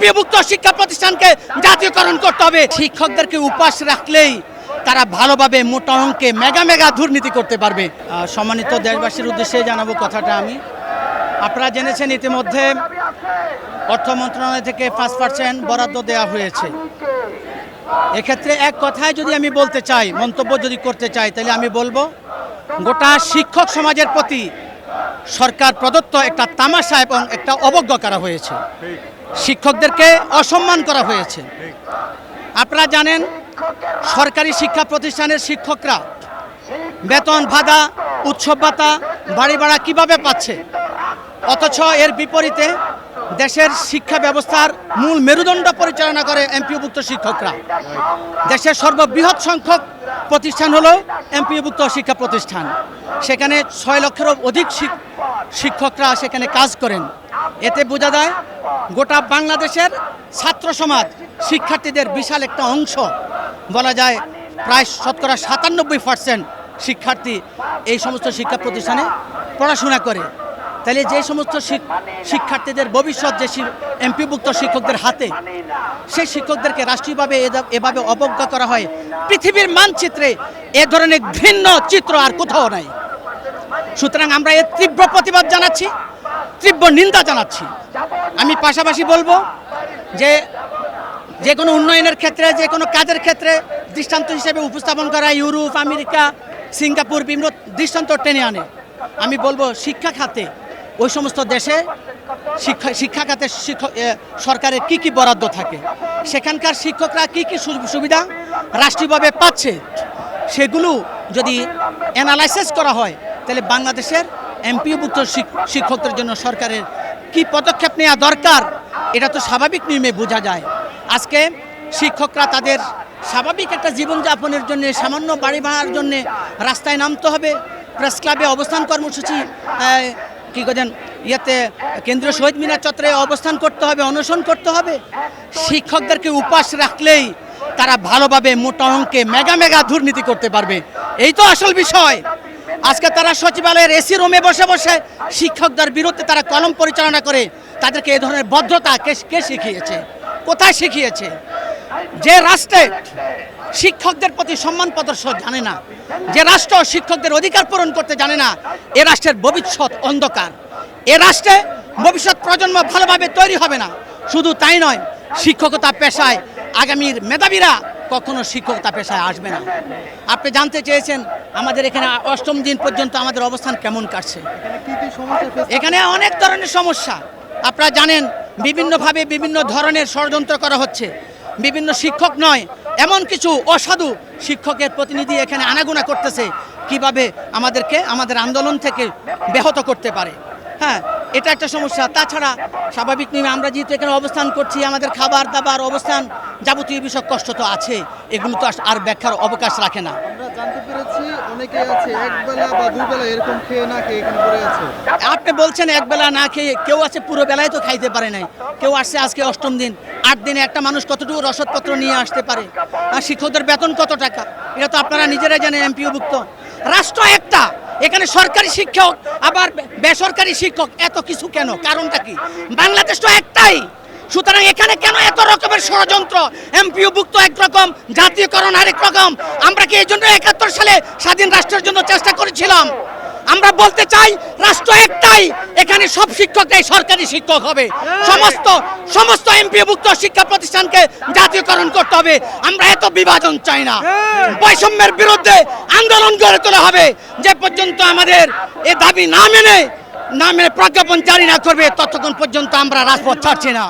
এমপিওভুক্ত শিক্ষা প্রতিষ্ঠানকে জাতীয়করণ করতে হবে। শিক্ষকদেরকে উপাস রাখলেই তারা ভালোভাবে মোটা অঙ্কে মেগা দুর্নীতি করতে পারবে। সম্মানিত দেশবাসীর উদ্দেশ্যে জানাবো কথাটা আমি। আপনারা জেনেছেন ইতিমধ্যে অর্থ মন্ত্রণালয় থেকে 5% বরাদ্দ দেওয়া হয়েছে। এক্ষেত্রে এক কথায় যদি আমি বলতে চাই, মন্তব্য যদি করতে চাই, তাহলে আমি বলবো গোটা শিক্ষক সমাজের প্রতি সরকার প্রদত্ত একটা তামাশা এবং একটা অবজ্ঞা করা হয়েছে। শিক্ষকদেরকে অসম্মান করা হয়েছে। আপনারা জানেন সরকারি শিক্ষা প্রতিষ্ঠানের শিক্ষকরা বেতন ভাতা, উৎসব ভাতা, বাড়ি ভাড়া কীভাবে পাচ্ছে, অথচ এর বিপরীতে দেশের শিক্ষা ব্যবস্থার মূল মেরুদণ্ড পরিচালনা করে এমপিওভুক্ত শিক্ষকরা। দেশের সর্ববৃহৎ সংখ্যক প্রতিষ্ঠান হলো এমপিওভুক্ত শিক্ষা প্রতিষ্ঠান। সেখানে 6 লক্ষেরও অধিক শিক্ষকরা সেখানে কাজ করেন। এতে বোঝা যায় গোটা বাংলাদেশের ছাত্র সমাজ, শিক্ষার্থীদের বিশাল একটা অংশ, বলা যায় প্রায় শতকরা 97% শিক্ষার্থী এই সমস্ত শিক্ষা প্রতিষ্ঠানে পড়াশোনা করে। তাহলে যে সমস্ত শিক্ষার্থীদের ভবিষ্যৎ যে এমপিওভুক্ত শিক্ষকদের হাতে, সেই শিক্ষকদেরকে রাষ্ট্রীয়ভাবে এভাবে অবজ্ঞা করা হয়, পৃথিবীর মানচিত্রে এ ধরনের ভিন্ন চিত্র আর কোথাও নাই। সুতরাং আমরা এর তীব্র প্রতিবাদ জানাচ্ছি, তীব্র নিন্দা জানাচ্ছি। আমি পাশাপাশি বলবো যে কোনো উন্নয়নের ক্ষেত্রে, যে কোনো কাজের ক্ষেত্রে দৃষ্টান্ত হিসেবে উপস্থাপন করা ইউরোপ, আমেরিকা, সিঙ্গাপুর বিভিন্ন দৃষ্টান্ত টেনে আনে। আমি বলবো শিক্ষা খাতে ওই সমস্ত দেশে শিক্ষা খাতে সরকারের কি বরাদ্দ থাকে, সেখানকার শিক্ষকরা কি সুবিধা রাষ্ট্রীয়ভাবে পাচ্ছে, সেগুলো যদি অ্যানালাইসিস করা হয়, তাহলে বাংলাদেশের এমপিওভুক্ত শিক্ষকদের জন্য সরকারের কি পদক্ষেপ নেওয়া দরকার, এটা তো স্বাভাবিক নিয়মে বোঝা যায়। আজকে শিক্ষকরা তাদের স্বাভাবিক একটা জীবনযাপনের জন্য, সামান্য বাড়ি ভাড়ার জন্য রাস্তায় নামতে হবে, প্রেস ক্লাবে অবস্থান কর্মসূচি কি করেন কেন্দ্রীয় শহীদ মিনার চত্বরে অবস্থান করতে হবে, অনশন করতে হবে। শিক্ষকদেরকে উপাস রাখলেই তারা ভালোভাবে মোটা অঙ্কে মেগা দুর্নীতি করতে পারবে, এই তো আসল বিষয়। আজকে তারা সচিবালয়ের এসি রুমে বসে বসে শিক্ষকদের বিরুদ্ধে তারা কলম পরিচালনা করে। তাদেরকে এই ধরনের ভদ্রতা কে শিখিয়েছে, কোথায় শিখিয়েছে? যে রাষ্ট্রে শিক্ষকদের প্রতি সম্মান প্রদর্শন জানে না, যে রাষ্ট্র শিক্ষকদের অধিকার পূরণ করতে জানে না, এ রাষ্ট্রের ভবিষ্যৎ অন্ধকার। এ রাষ্ট্রে ভবিষ্যৎ প্রজন্ম ভালোভাবে তৈরি হবে না। শুধু তাই নয়, শিক্ষকতা পেশায় আগামীর মেধাবীরা কখনো শিক্ষকতা পেশায় আসবে না। আপনি জানতে চেয়েছেন আমাদের এখানে 8ম দিন পর্যন্ত আমাদের অবস্থান কেমন কাটছে। এখানে অনেক ধরনের সমস্যা আপনারা জানেন, বিভিন্নভাবে বিভিন্ন ধরনের ষড়যন্ত্র করা হচ্ছে। বিভিন্ন শিক্ষক নয়, এমন কিছু অসাধু শিক্ষকের প্রতিনিধি এখানে আনাগোনা করতেছে কিভাবে আমাদের আন্দোলন থেকে ব্যাহত করতে পারে। হ্যাঁ, এটা একটা সমস্যা। তাছাড়া স্বাভাবিক নিয়মে আমরা যেহেতু এখানে অবস্থান করছি, আমাদের খাবার দাবার, অবস্থান, যাবতীয় বিষয় কষ্ট তো আছে, এগুলো তো আর ব্যাখ্যার অবকাশ রাখে না। আমরা জানতে পেরেছি অনেকে আছে একবেলা বা দুবেলা এরকম খেয়ে না খেয়ে এখানে পড়ে আছে। আপনি বলছেন একবেলা না খেয়ে, কেউ আছে পুরো বেলায় তো খাইতে পারে নাই, কেউ আসছে আজকে 8ম দিন। 8 দিনে একটা মানুষ কতটুকু রসদপত্র নিয়ে আসতে পারে? আর শিক্ষকদের বেতন কত টাকা, এটা তো আপনারা নিজেরাই জানেন। এমপিওভুক্ত রাষ্ট্র একটা, এখানে সরকারি শিক্ষক আবার বেসরকারি শিক্ষক, এত কিছু কেন? কারণটা কি? বাংলাদেশ তো একটাই। সুতরাং এখানে কেন এত রকমের ষড়যন্ত্র? এমপিওভুক্ত একরকম, জাতীয়করণ আরেক রকম। আমরা কি এই জন্য 71 সালে স্বাধীন রাষ্ট্রের জন্য চেষ্টা করেছিলাম? আমরা বলতে চাই রাষ্ট্র একটাই, এখানে সব শিক্ষকরাই সরকারি শিক্ষক হবে। সমস্ত এমপিওভুক্ত শিক্ষা প্রতিষ্ঠানকে জাতীয়করণ করতে হবে। আমরা এত বিভাজন চাই না। বৈষম্যের বিরুদ্ধে আন্দোলন গড়ে তোলা হবে। যে পর্যন্ত আমাদের এ দাবি না মেনে প্রজ্ঞাপন জারি না করবে, ততক্ষণ পর্যন্ত আমরা রাজপথ ছাড়ছি না।